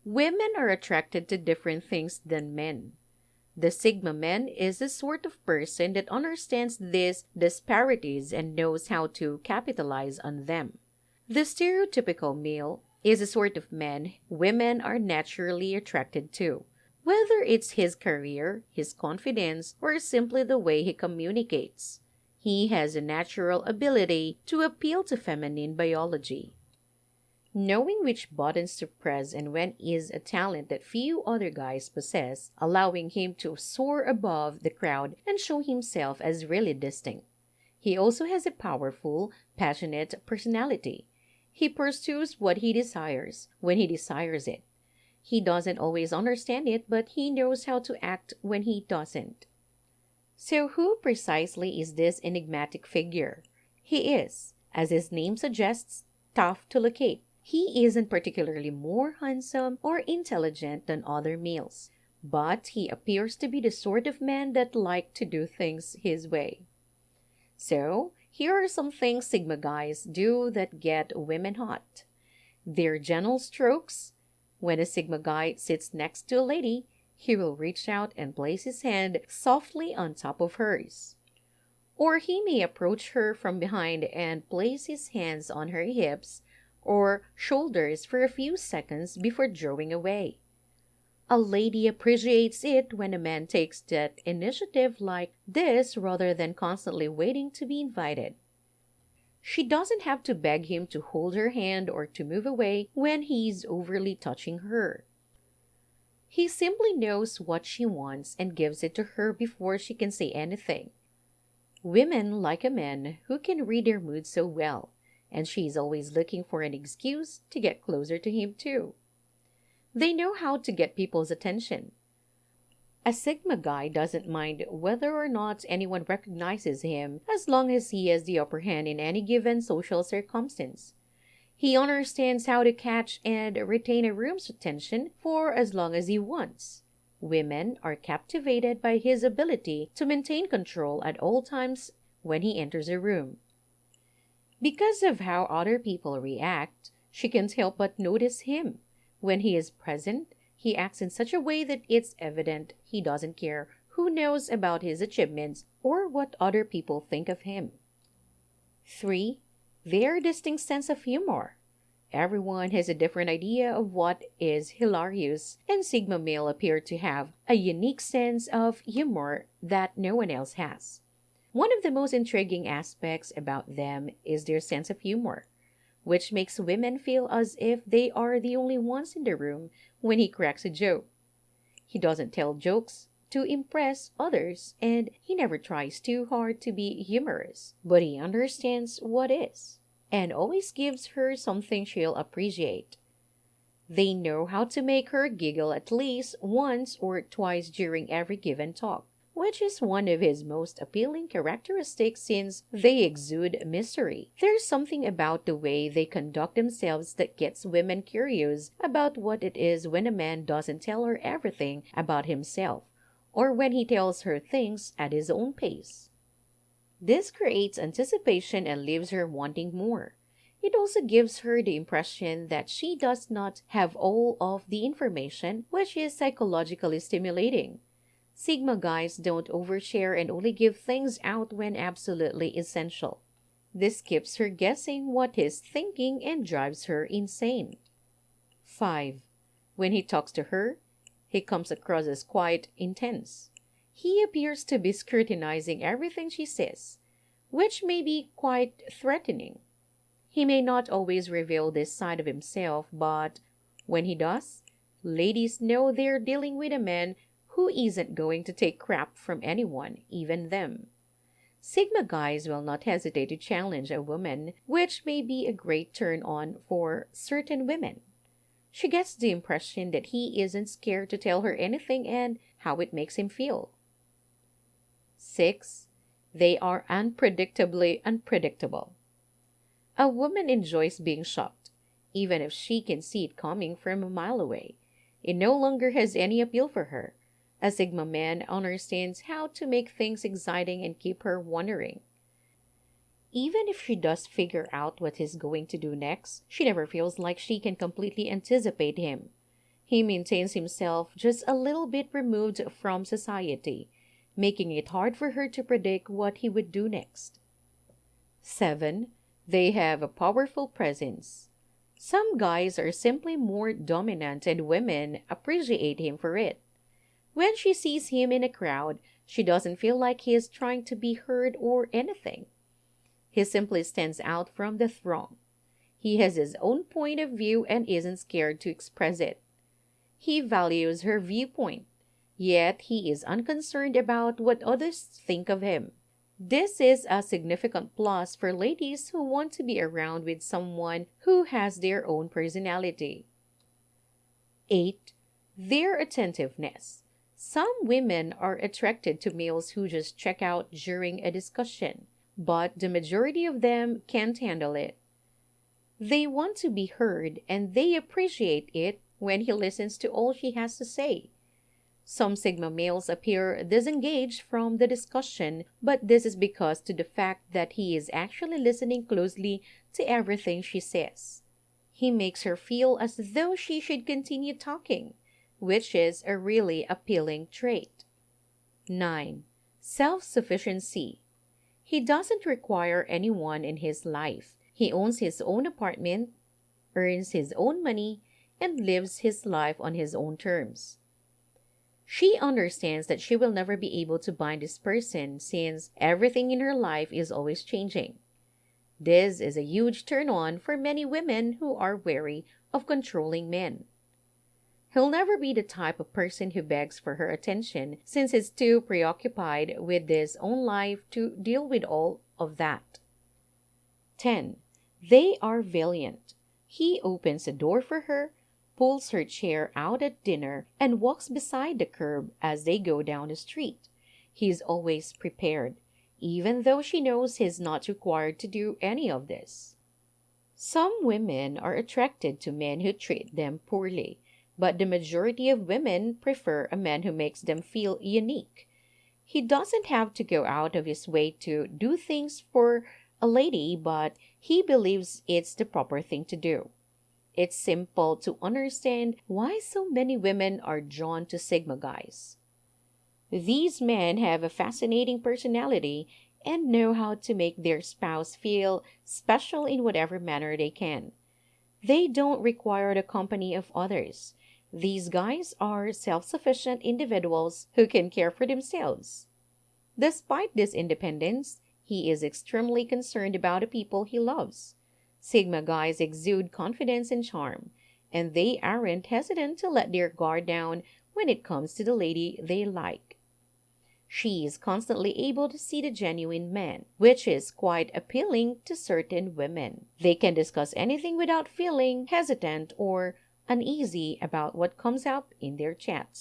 Women are attracted to different things than men. The Sigma man is the sort of person that understands these disparities and knows how to capitalize on them. The stereotypical male is a sort of man women are naturally attracted to, whether it's his career, his confidence, or simply the way he communicates. He has a natural ability to appeal to feminine biology. Knowing which buttons to press and when is a talent that few other guys possess, allowing him to soar above the crowd and show himself as really distinct. He also has a powerful, passionate personality. He pursues what he desires when he desires it. He doesn't always understand it, but he knows how to act when he doesn't. So who precisely is this enigmatic figure? He is, as his name suggests, tough to locate. He isn't particularly more handsome or intelligent than other males, but he appears to be the sort of man that likes to do things his way. So, here are some things Sigma guys do that get women hot. Their gentle strokes. When a Sigma guy sits next to a lady, he will reach out and place his hand softly on top of hers. Or he may approach her from behind and place his hands on her hips or shoulders for a few seconds before drawing away. A lady appreciates it when a man takes that initiative like this rather than constantly waiting to be invited. She doesn't have to beg him to hold her hand or to move away when he's overly touching her. He simply knows what she wants and gives it to her before she can say anything. Women like a man who can read their mood so well, and she's always looking for an excuse to get closer to him too. They know how to get people's attention. A Sigma guy doesn't mind whether or not anyone recognizes him as long as he has the upper hand in any given social circumstance. He understands how to catch and retain a room's attention for as long as he wants. Women are captivated by his ability to maintain control at all times when he enters a room. Because of how other people react, she can't help but notice him. When he is present, he acts in such a way that it's evident he doesn't care who knows about his achievements or what other people think of him. 3. Their distinct sense of humor. Everyone has a different idea of what is hilarious, and Sigma male appear to have a unique sense of humor that no one else has. One of the most intriguing aspects about them is their sense of humor, which makes women feel as if they are the only ones in the room when he cracks a joke. He doesn't tell jokes to impress others, and he never tries too hard to be humorous, but he understands what is, and always gives her something she'll appreciate. They know how to make her giggle at least once or twice during every given talk, which is one of his most appealing characteristics since they exude mystery. There's something about the way they conduct themselves that gets women curious about what it is when a man doesn't tell her everything about himself, or when he tells her things at his own pace. This creates anticipation and leaves her wanting more. It also gives her the impression that she does not have all of the information, which is psychologically stimulating. Sigma guys don't overshare and only give things out when absolutely essential. This keeps her guessing what he's thinking and drives her insane. 5. When he talks to her, he comes across as quite intense. He appears to be scrutinizing everything she says, which may be quite threatening. He may not always reveal this side of himself, but when he does, ladies know they're dealing with a man who isn't going to take crap from anyone, even them. Sigma guys will not hesitate to challenge a woman, which may be a great turn-on for certain women. She gets the impression that he isn't scared to tell her anything and how it makes him feel. 6. They are unpredictably unpredictable. A woman enjoys being shocked, even if she can see it coming from a mile away. It no longer has any appeal for her. A Sigma man understands how to make things exciting and keep her wondering. Even if she does figure out what he's going to do next, she never feels like she can completely anticipate him. He maintains himself just a little bit removed from society, making it hard for her to predict what he would do next. 7. They have a powerful presence. Some guys are simply more dominant and women appreciate him for it. When she sees him in a crowd, she doesn't feel like he is trying to be heard or anything. He simply stands out from the throng. He has his own point of view and isn't scared to express it. He values her viewpoint, yet he is unconcerned about what others think of him. This is a significant plus for ladies who want to be around with someone who has their own personality. 8. Their attentiveness. Some women are attracted to males who just check out during a discussion, but the majority of them can't handle it. They want to be heard, and they appreciate it when he listens to all she has to say. Some Sigma males appear disengaged from the discussion, but this is because to the fact that he is actually listening closely to everything she says. He makes her feel as though she should continue talking, which is a really appealing trait. 9. Self-sufficiency. He doesn't require anyone in his life. He owns his own apartment, earns his own money, and lives his life on his own terms. She understands that she will never be able to bind this person since everything in her life is always changing. This is a huge turn-on for many women who are wary of controlling men. He'll never be the type of person who begs for her attention since he's too preoccupied with his own life to deal with all of that. 10. They are valiant. He opens the door for her, pulls her chair out at dinner, and walks beside the curb as they go down the street. He is always prepared, even though she knows he's not required to do any of this. Some women are attracted to men who treat them poorly, but the majority of women prefer a man who makes them feel unique. He doesn't have to go out of his way to do things for a lady, but he believes it's the proper thing to do. It's simple to understand why so many women are drawn to Sigma guys. These men have a fascinating personality and know how to make their spouse feel special in whatever manner they can. They don't require the company of others. These guys are self-sufficient individuals who can care for themselves. Despite this independence, he is extremely concerned about the people he loves. Sigma guys exude confidence and charm, and they aren't hesitant to let their guard down when it comes to the lady they like. She is constantly able to see the genuine man, which is quite appealing to certain women. They can discuss anything without feeling hesitant or uneasy about what comes up in their chats.